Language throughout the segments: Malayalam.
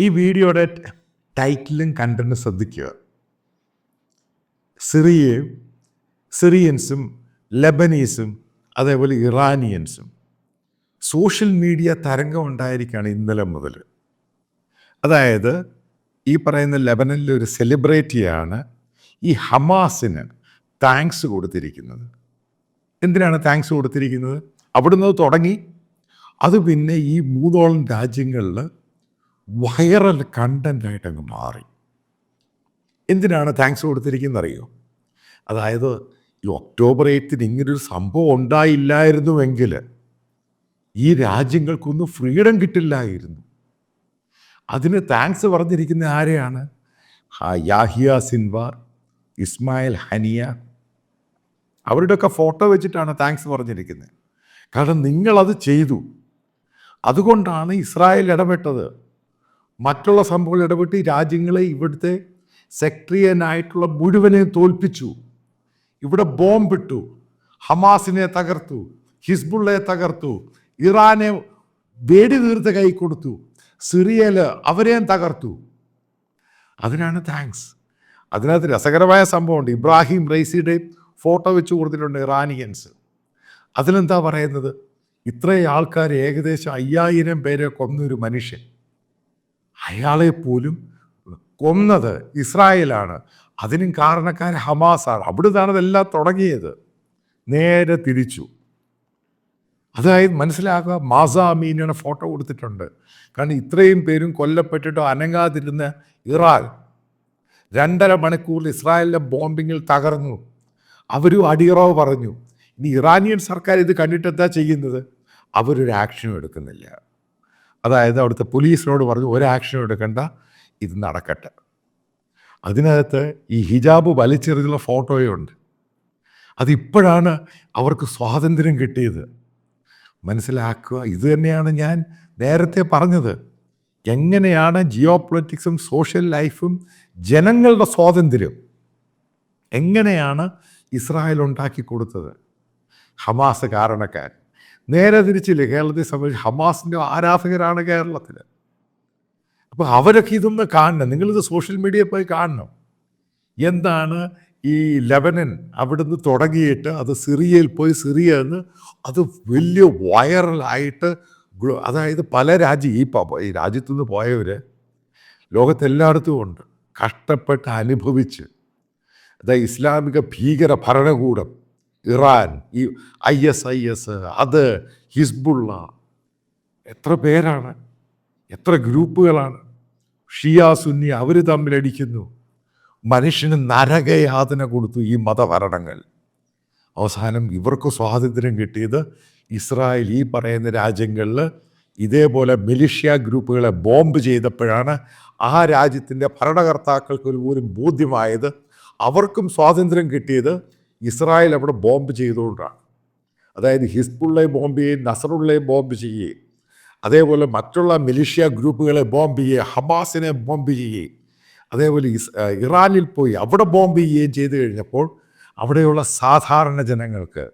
ഈ വീഡിയോയുടെ ടൈറ്റിലും കണ്ടന്റും ശ്രദ്ധിക്കുക. സിറിയൻസും ലെബനീസും അതേപോലെ ഇറാനിയൻസും സോഷ്യൽ മീഡിയ തരംഗം ഉണ്ടായിരിക്കുകയാണ് ഇന്നലെ മുതൽ. അതായത് ഈ പറയുന്ന ലെബനനിലെ ഒരു സെലിബ്രിറ്റിയാണ് ഈ ഹമാസിന് താങ്ക്സ് കൊടുത്തിരിക്കുന്നത്. എന്തിനാണ് താങ്ക്സ് കൊടുത്തിരിക്കുന്നത്? അവിടുന്ന് തുടങ്ങി അത് പിന്നെ ഈ മൂന്നോളം രാജ്യങ്ങളിൽ വൈറൽ കണ്ടൻ്റായിട്ട് അങ്ങ് മാറി. എന്തിനാണ് താങ്ക്സ് കൊടുത്തിരിക്കുന്നത് അറിയോ? അതായത് ഈ ഒക്ടോബർ 8 ഇങ്ങനൊരു സംഭവം ഉണ്ടായില്ലായിരുന്നുവെങ്കിൽ ഈ രാജ്യങ്ങൾക്കൊന്നും ഫ്രീഡം കിട്ടില്ലായിരുന്നു. അതിന് താങ്ക്സ് പറഞ്ഞിരിക്കുന്ന ആരെയാണ്? യാഹിയ സിൻവാർ, ഇസ്മായിൽ ഹനിയ, അവരുടെയൊക്കെ ഫോട്ടോ വെച്ചിട്ടാണ് താങ്ക്സ് പറഞ്ഞിരിക്കുന്നത്. കാരണം നിങ്ങളത് ചെയ്തു, അതുകൊണ്ടാണ് ഇസ്രായേൽ ഇടപെട്ടത്. മറ്റുള്ള സംഭവങ്ങൾ ഇടപെട്ട് ഈ രാജ്യങ്ങളെ ഇവിടുത്തെ സെക്ടറിയനായിട്ടുള്ള മുഴുവനെ തോൽപ്പിച്ചു. ഇവിടെ ബോംബിട്ടു, ഹമാസിനെ തകർത്തു, ഹിസ്ബുള്ളയെ തകർത്തു, ഇറാനെ വെടി തീർത്ത് കൈ കൊടുത്തു, സിറിയയിൽ അവരെയും തകർത്തു. അതിനാണ് താങ്ക്സ്. അതിനകത്ത് രസകരമായ സംഭവമുണ്ട്. ഇബ്രാഹിം റൈസിയുടെ ഫോട്ടോ വെച്ച് കൊടുത്തിട്ടുണ്ട് ഇറാനിയൻസ്. അതിലെന്താ പറയുന്നത്? ഇത്രയും ആൾക്കാർ, ഏകദേശം 5000 പേരെ കൊന്നൊരു മനുഷ്യൻ, അയാളെ പോലും കൊന്നത് ഇസ്രായേലാണ്. അതിനും കാരണക്കാർ ഹമാസാണ്. അവിടുന്നാണ് ഇതെല്ലാം തുടങ്ങിയത്. നേരെ തിരിച്ചു. അതായത് മനസ്സിലാക്കുക, മാസ അമീനിയുടെ ഫോട്ടോ കൊടുത്തിട്ടുണ്ട്. കാരണം ഇത്രയും പേരും കൊല്ലപ്പെട്ടിട്ടോ അനങ്ങാതിരുന്ന ഇറാൻ 2.5 മണിക്കൂറിൽ ഇസ്രായേലിലെ ബോംബിങ്ങിൽ തകർന്നു. അവരും അടിയറവ് പറഞ്ഞു. ഇനി ഇറാനിയൻ സർക്കാർ ഇത് കണ്ടിട്ട് എന്താ ചെയ്യുന്നത്? അവരൊരു ആക്ഷനും എടുക്കുന്നില്ല. അതായത് അവിടുത്തെ പോലീസിനോട് പറഞ്ഞു, ഒരു ആക്ഷനും എടുക്കണ്ട, ഇത് നടക്കട്ടെ. അതിനകത്ത് ഈ ഹിജാബ് വലിച്ചെറിഞ്ഞുള്ള ഫോട്ടോയുണ്ട്. അതിപ്പോഴാണ് അവർക്ക് സ്വാതന്ത്ര്യം കിട്ടിയത്. മനസ്സിലാക്കുക. ഇത് തന്നെയാണ് ഞാൻ നേരത്തെ പറഞ്ഞത്. എങ്ങനെയാണ് ജിയോ പൊളിറ്റിക്സും സോഷ്യൽ ലൈഫും ജനങ്ങളുടെ സ്വാതന്ത്ര്യം എങ്ങനെയാണ് ഇസ്രായേൽ ഉണ്ടാക്കി കൊടുത്തത്? ഹമാസ് കാരണക്കാർ. നേരെ തിരിച്ചില്ലേ, കേരളത്തെ സംബന്ധിച്ച് ഹമാസിൻ്റെ ആരാധകരാണ് കേരളത്തിൽ. അപ്പോൾ അവരൊക്കെ ഇതൊന്ന് കാണണം. നിങ്ങളിത് സോഷ്യൽ മീഡിയയിൽ പോയി കാണണം. എന്താണ് ഈ ലെബനൻ അവിടുന്ന് തുടങ്ങിയിട്ട് അത് സിറിയയിൽ പോയി, സിറിയ എന്ന് അത് വലിയ വൈറലായിട്ട്, അതായത് പല ഈ രാജ്യത്തുനിന്ന് പോയവർ ലോകത്തെല്ലായിടത്തും ഉണ്ട്. കഷ്ടപ്പെട്ട് അനുഭവിച്ച്, അതായത് ഇസ്ലാമിക ഭീകര ഭരണകൂടം, ഇറാൻ, ഈ ISIS, അത് ഹിസ്ബുള്ള, എത്ര പേരാണ്, എത്ര ഗ്രൂപ്പുകളാണ്, ഷിയ സുന്നി, അവർ തമ്മിലടിക്കുന്നു. മനുഷ്യന് നരകയാതന കൊടുത്തു ഈ മതഭരണങ്ങൾ. അവസാനം ഇവർക്ക് സ്വാതന്ത്ര്യം കിട്ടിയത് ഇസ്രായേൽ ഈ പറയുന്ന രാജ്യങ്ങളിൽ ഇതേപോലെ മിലിഷ്യ ഗ്രൂപ്പുകളെ ബോംബ് ചെയ്തപ്പോഴാണ് ആ രാജ്യത്തിൻ്റെ ഭരണകർത്താക്കൾക്ക് പോലും ബോധ്യമായത് അവർക്കും സ്വാതന്ത്ര്യം കിട്ടിയത് ഇസ്രായേൽ അവിടെ ബോംബ് ചെയ്തുകൊണ്ടാണ്. അതായത് ഹിസ്ബുള്ളയെ ബോംബ് ചെയ്യുകയും നസറുള്ളയെ ബോംബ് ചെയ്യുകയും അതേപോലെ മറ്റുള്ള മിലിഷ്യ ഗ്രൂപ്പുകളെ ബോംബ് ചെയ്യുകയും ഹമാസിനെ ബോംബ് ചെയ്യുകയും അതേപോലെ ഇറാനിൽ പോയി അവിടെ ബോംബ് ചെയ്യുകയും ചെയ്തു കഴിഞ്ഞപ്പോൾ അവിടെയുള്ള സാധാരണ ജനങ്ങൾക്ക്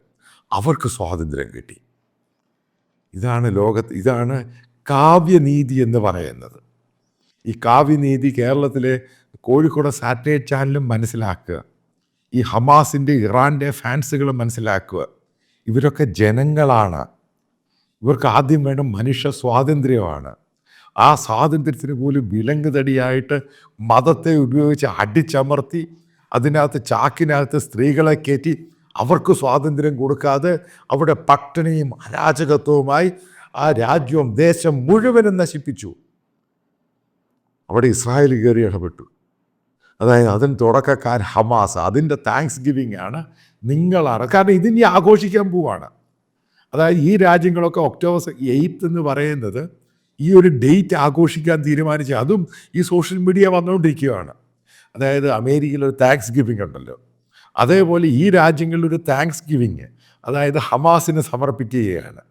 അവർക്ക് സ്വാതന്ത്ര്യം കിട്ടി. ഇതാണ് കാവ്യനീതി എന്ന് പറയുന്നത്. ഈ കാവ്യനീതി കേരളത്തിലെ കോഴിക്കോട് സാറ്റലൈറ്റ് ചാനലും മനസ്സിലാക്കുക. ഈ ഹമാസിൻ്റെ ഇറാൻ്റെ ഫാൻസുകൾ മനസ്സിലാക്കുക. ഇവരൊക്കെ ജനങ്ങളാണ്. ഇവർക്ക് ആദ്യം വേണം മനുഷ്യ സ്വാതന്ത്ര്യമാണ്. ആ സ്വാതന്ത്ര്യത്തിന് പോലും വിലങ്ങുതടിയായിട്ട് മതത്തെ ഉപയോഗിച്ച് അടിച്ചമർത്തി അതിനകത്ത് ചാക്കിനകത്ത് സ്ത്രീകളെ കയറ്റി അവർക്ക് സ്വാതന്ത്ര്യം കൊടുക്കാതെ അവിടെ പട്ടിണിയും അരാജകത്വവുമായി ആ രാജ്യവും ദേശം മുഴുവനും നശിപ്പിച്ചു. അവിടെ ഇസ്രായേൽ കയറി ഇടപെട്ടു. അതായത് അതിന് തുടക്കക്കാർ ഹമാസ്. അതിൻ്റെ താങ്ക്സ് ഗിവിങ് ആണ് നിങ്ങളാണ്. കാരണം ഇതിനി ആഘോഷിക്കാൻ പോവാണ്. അതായത് ഈ രാജ്യങ്ങളൊക്കെ ഒക്ടോബർ 8 എന്ന് പറയുന്നത് ഈ ഒരു ഡേറ്റ് ആഘോഷിക്കാൻ തീരുമാനിച്ച്, അതും ഈ സോഷ്യൽ മീഡിയ വന്നുകൊണ്ടിരിക്കുകയാണ്. അതായത് അമേരിക്കയിൽ ഒരു താങ്ക്സ് ഗിവിങ് ഉണ്ടല്ലോ, അതേപോലെ ഈ രാജ്യങ്ങളിലൊരു താങ്ക്സ് ഗിവിങ്, അതായത് ഹമാസിന് സമർപ്പിക്കുകയാണ്.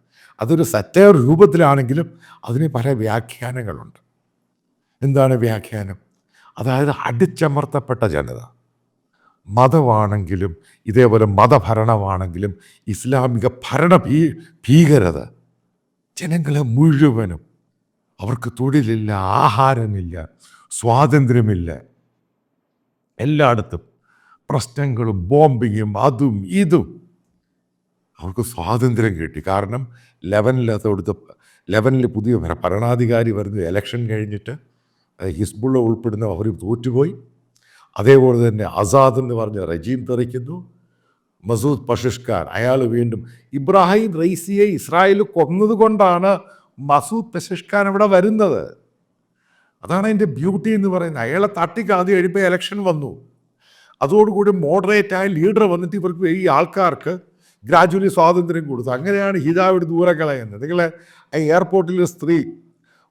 അതൊരു സറ്റയർ രൂപത്തിലാണെങ്കിലും അതിന് പല വ്യാഖ്യാനങ്ങളുണ്ട്. എന്താണ് വ്യാഖ്യാനം? അതായത് അടിച്ചമർത്തപ്പെട്ട ജനത, മതമാണെങ്കിലും ഇതേപോലെ മതഭരണമാണെങ്കിലും ഇസ്ലാമിക ഭീകരത ജനങ്ങളെ മുഴുവനും അവർക്ക് തൊഴിലില്ല, ആഹാരമില്ല, സ്വാതന്ത്ര്യമില്ല. എല്ലായിടത്തും പ്രശ്നങ്ങളും ബോംബിങ്ങും അതും ഇതും. അവർക്ക് സ്വാതന്ത്ര്യം കിട്ടി. കാരണം ലെബനിൽ പുതിയ ഭരണാധികാരി വരുന്നു. ഇലക്ഷൻ കഴിഞ്ഞിട്ട് ഹിസ്ബുള്ള ഉൾപ്പെടുന്ന അവർ തോറ്റുപോയി. അതേപോലെ തന്നെ ആസാദ് എന്ന് പറഞ്ഞ റെജീം തെറിക്കുന്നു. മസൂദ് പഷിഷ്കാൻ അയാൾ വീണ്ടും ഇബ്രാഹിം റൈസിയെ ഇസ്രായേൽ കൊന്നതുകൊണ്ടാണ് മസൂദ് പഷിഷ്കാൻ ഇവിടെ വരുന്നത്. അതാണ് അതിൻ്റെ ബ്യൂട്ടി എന്ന് പറയുന്നത്. അയാളെ തട്ടിക്കാതെ കഴിയുമ്പോൾ ഇലക്ഷൻ വന്നു. അതോടുകൂടി മോഡറേറ്റായ ലീഡർ വന്നിട്ട് ഇവർക്ക് ഈ ആൾക്കാർക്ക് ഗ്രാജുവലി സ്വാതന്ത്ര്യം കൊടുത്തു. അങ്ങനെയാണ് ഹിജാബ് ദൂരെ കളയുന്നത്. നിങ്ങളെ എയർപോർട്ടിൽ സ്ത്രീ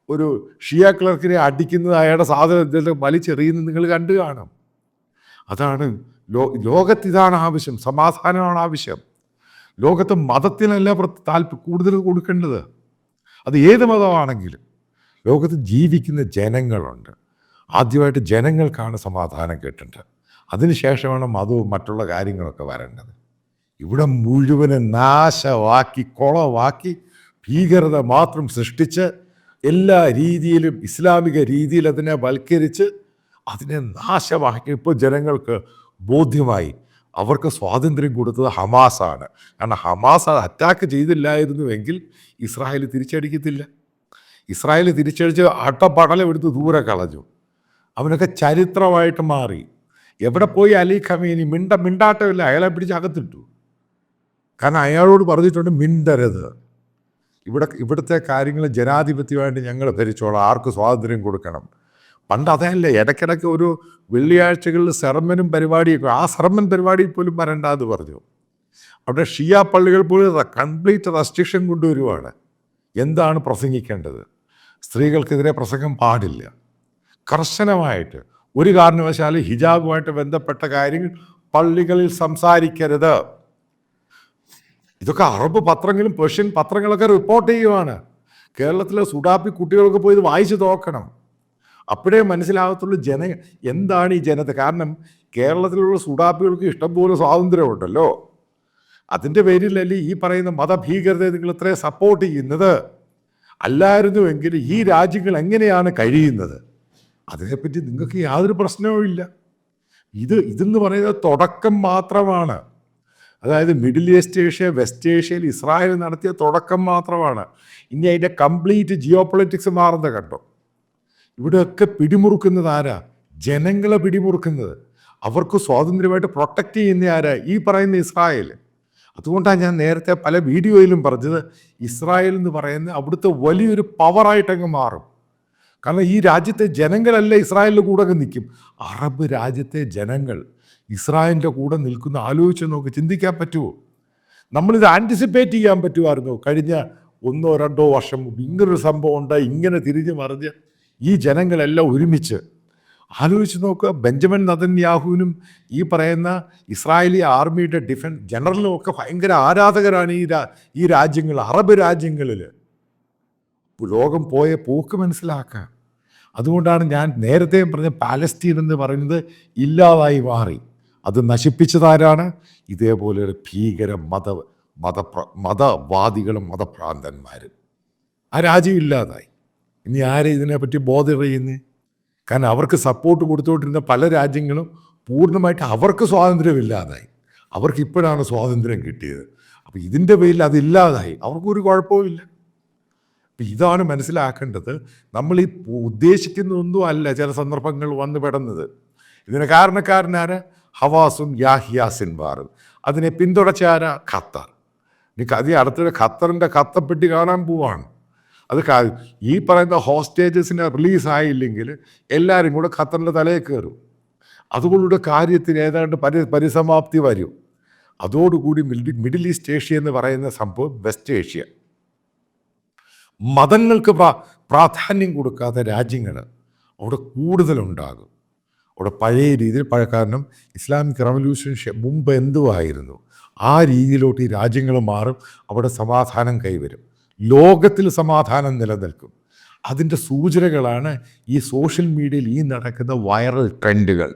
ഒരു ഷിയ ക്ലർക്കിനെ അടിക്കുന്നത് അയാളുടെ സാധനം വലിച്ചെറിയുന്നത് നിങ്ങൾ കണ്ടു കാണാം. അതാണ് ലോകത്ത് ഇതാണ് ആവശ്യം, സമാധാനമാണ് ആവശ്യം. ലോകത്ത് മതത്തിനല്ല കൂടുതൽ കൊടുക്കേണ്ടത്. അത് ഏത് മതമാണെങ്കിലും ലോകത്ത് ജീവിക്കുന്ന ജനങ്ങളുണ്ട്. ആദ്യമായിട്ട് ജനങ്ങൾക്കാണ് സമാധാനം കിട്ടേണ്ടത്. അതിനുശേഷമാണ് മതവും മറ്റുള്ള കാര്യങ്ങളൊക്കെ വരേണ്ടത്. ഇവിടെ മുഴുവനും നാശമാക്കി കുളമാക്കി ഭീകരത മാത്രം സൃഷ്ടിച്ച് എല്ലാ രീതിയിലും ഇസ്ലാമിക രീതിയിൽ അതിനെ വൽക്കരിച്ച് അതിനെ നാശമാക്കി ഇപ്പോൾ ജനങ്ങൾക്ക് ബോധ്യമായി. അവർക്ക് സ്വാതന്ത്ര്യം കൊടുത്തത് ഹമാസാണ്. കാരണം ഹമാസ് അത് അറ്റാക്ക് ചെയ്തില്ലായിരുന്നുവെങ്കിൽ ഇസ്രായേൽ തിരിച്ചടിക്കത്തില്ല. ഇസ്രായേൽ തിരിച്ചടിച്ച് അട്ടപ്പടലമെടുത്ത് ദൂരെ കളഞ്ഞു. അവനൊക്കെ ചരിത്രമായിട്ട് മാറി. എവിടെ പോയി അലി ഖമീനി മിണ്ടാട്ടമില്ല, അയാളെ പിടിച്ച് അകത്തിട്ടു. കാരണം അയാളോട് പറഞ്ഞിട്ടുണ്ട് മിണ്ടരുത്, ഇവിടുത്തെ കാര്യങ്ങൾ ജനാധിപത്യമായിട്ട് ഞങ്ങൾ ഭരിച്ചോളാം, ആർക്ക് സ്വാതന്ത്ര്യം കൊടുക്കണം. പണ്ട് അതല്ല, ഇടയ്ക്കിടയ്ക്ക് ഒരു വെള്ളിയാഴ്ചകളിൽ സെർമനും പരിപാടിയൊക്കെ, ആ സെർമൻ പരിപാടിയിൽ പോലും വരണ്ട എന്ന് പറഞ്ഞു. അവിടെ ഷിയ പള്ളികൾ പോലും കംപ്ലീറ്റ് റെസ്ട്രിക്ഷൻ കൊണ്ടുവരുവാണ്. എന്താണ് പ്രസംഗിക്കേണ്ടത്? സ്ത്രീകൾക്കെതിരെ പ്രസംഗം പാടില്ല. കർശനമായിട്ട് ഒരു കാരണവശാലും ഹിജാബുമായിട്ട് ബന്ധപ്പെട്ട കാര്യങ്ങൾ പള്ളികളിൽ സംസാരിക്കരുത്. ഇതൊക്കെ അറബ് പത്രങ്ങളും പേർഷ്യൻ പത്രങ്ങളൊക്കെ റിപ്പോർട്ട് ചെയ്യുവാണ്. കേരളത്തിലെ സുഡാപ്പി കുട്ടികൾക്ക് പോയി ഇത് വായിച്ച് നോക്കണം. അപ്പോഴേ മനസ്സിലാകത്തുള്ളൂ എന്താണ് ഈ ജനത. കാരണം കേരളത്തിലുള്ള സുഡാപ്പികൾക്ക് ഇഷ്ടംപോലെ സ്വാതന്ത്ര്യമുണ്ടല്ലോ. അതിൻ്റെ പേരിലല്ലേ ഈ പറയുന്ന മതഭീകരതയെ നിങ്ങൾ ഇത്രയും സപ്പോർട്ട് ചെയ്യുന്നത്. അല്ലായിരുന്നുവെങ്കിൽ ഈ രാജ്യങ്ങൾ എങ്ങനെയാണ് കഴിയുന്നത്? അതിനെപ്പറ്റി നിങ്ങൾക്ക് യാതൊരു പ്രശ്നവും ഇല്ല. ഇതെന്ന് പറയുന്നത് തുടക്കം മാത്രമാണ്. അതായത് മിഡിൽ ഈസ്റ്റ് ഏഷ്യ, വെസ്റ്റ് ഏഷ്യയിൽ ഇസ്രായേൽ നടത്തിയ തുടക്കം മാത്രമാണ്. ഇനി അതിൻ്റെ കംപ്ലീറ്റ് ജിയോ പൊളിറ്റിക്സ് മാറുന്നത് കണ്ടോ. ഇവിടെയൊക്കെ പിടിമുറുക്കുന്നത് ആരാ? ജനങ്ങളെ പിടിമുറുക്കുന്നത്. അവർക്ക് സ്വാതന്ത്ര്യമായിട്ട് പ്രൊട്ടക്റ്റ് ചെയ്യുന്ന ആരാ? ഈ പറയുന്ന ഇസ്രായേൽ. അതുകൊണ്ടാണ് ഞാൻ നേരത്തെ പല വീഡിയോയിലും പറഞ്ഞത്, ഇസ്രായേൽ എന്ന് പറയുന്നത് അവിടുത്തെ വലിയൊരു പവറായിട്ടങ്ങ് മാറും. കാരണം ഈ രാജ്യത്തെ ജനങ്ങളല്ല ഇസ്രായേലിൻ്റെ കൂടെ നിൽക്കും. അറബ് രാജ്യത്തെ ജനങ്ങൾ ഇസ്രായേലിൻ്റെ കൂടെ നിൽക്കുന്ന ആലോചിച്ച് നോക്ക്, ചിന്തിക്കാൻ പറ്റുമോ? നമ്മളിത് ആൻറ്റിസിപ്പേറ്റ് ചെയ്യാൻ പറ്റുമായിരുന്നോ? കഴിഞ്ഞ 1-2 വർഷം മുമ്പ് ഇങ്ങനൊരു സംഭവം ഉണ്ടായി, ഇങ്ങനെ തിരിഞ്ഞു മറിഞ്ഞ് ഈ ജനങ്ങളെല്ലാം ഒരുമിച്ച് ആലോചിച്ച് നോക്കുക. ബെഞ്ചമിൻ നെതന്യാഹുവിനും ഈ പറയുന്ന ഇസ്രായേലി ആർമിയുടെ ഡിഫൻസ് ജനറലിനും ഒക്കെ ഭയങ്കര ആരാധകരാണ് ഈ രാജ്യങ്ങൾ, അറബ് രാജ്യങ്ങളിൽ. ലോകം പോയ പോക്ക് മനസ്സിലാക്കുക. അതുകൊണ്ടാണ് ഞാൻ നേരത്തെ പറഞ്ഞ പാലസ്തീൻ എന്ന് പറയുന്നത് ഇല്ലാതായി മാറി. അത് നശിപ്പിച്ചതാരാണ്? ഇതേപോലെ ഒരു ഭീകര മതവാദികളും മതഭ്രാന്തന്മാരും. ആ രാജ്യം ഇല്ലാതായി. ഇനി ആരെ ഇതിനെപ്പറ്റി ബോധറിയുന്നത്? കാരണം അവർക്ക് സപ്പോർട്ട് കൊടുത്തുകൊണ്ടിരുന്ന പല രാജ്യങ്ങളും പൂർണ്ണമായിട്ട് അവർക്ക് സ്വാതന്ത്ര്യമില്ലാതായി. അവർക്ക് ഇപ്പോഴാണ് സ്വാതന്ത്ര്യം കിട്ടിയത്. അപ്പോൾ ഇതിൻ്റെ പേരിൽ അതില്ലാതായി. അവർക്കൊരു കുഴപ്പമില്ല. അപ്പം ഇതാണ് മനസ്സിലാക്കേണ്ടത്. നമ്മൾ ഈ ഉദ്ദേശിക്കുന്നതൊന്നും അല്ല ചില സന്ദർഭങ്ങൾ വന്നു പെടുന്നത്. ഇതിന് കാരണക്കാരനാര്? ഹവാസും യാഹിയ സിൻവാറും. അതിനെ പിന്തുണച്ചാര? ഖത്തർ. ഇനി അടുത്തിടെ ഖത്തറിൻ്റെ കത്തപ്പെട്ടി കാണാൻ പോവാണ്. അത് ഈ പറയുന്ന ഹോസ്റ്റേജസിനെ റിലീസായില്ലെങ്കിൽ എല്ലാവരും കൂടെ ഖത്തറിൻ്റെ തലയിൽ കയറും. അതുകൊണ്ടുള്ള കാര്യത്തിന് ഏതാണ്ട് പരിസമാപ്തി വരും. അതോടുകൂടി മിഡിൽ ഈസ്റ്റ് ഏഷ്യ എന്ന് പറയുന്ന സംഭവം വെസ്റ്റ് ഏഷ്യ, മതങ്ങൾക്ക് പ്രാധാന്യം കൊടുക്കാത്ത രാജ്യങ്ങൾ അവിടെ കൂടുതലുണ്ടാകും. അവിടെ പഴയ രീതിയിൽ കാരണം ഇസ്ലാമിക് റവല്യൂഷന് മുമ്പ് എന്തുമായിരുന്നു ആ രീതിയിലോട്ട് ഈ രാജ്യങ്ങൾ മാറും. അവിടെ സമാധാനം കൈവരും, ലോകത്തിൽ സമാധാനം നിലനിൽക്കും. അതിൻ്റെ സൂചനകളാണ് ഈ സോഷ്യൽ മീഡിയയിൽ ഈ നടക്കുന്ന വൈറൽ ട്രെൻഡുകൾ.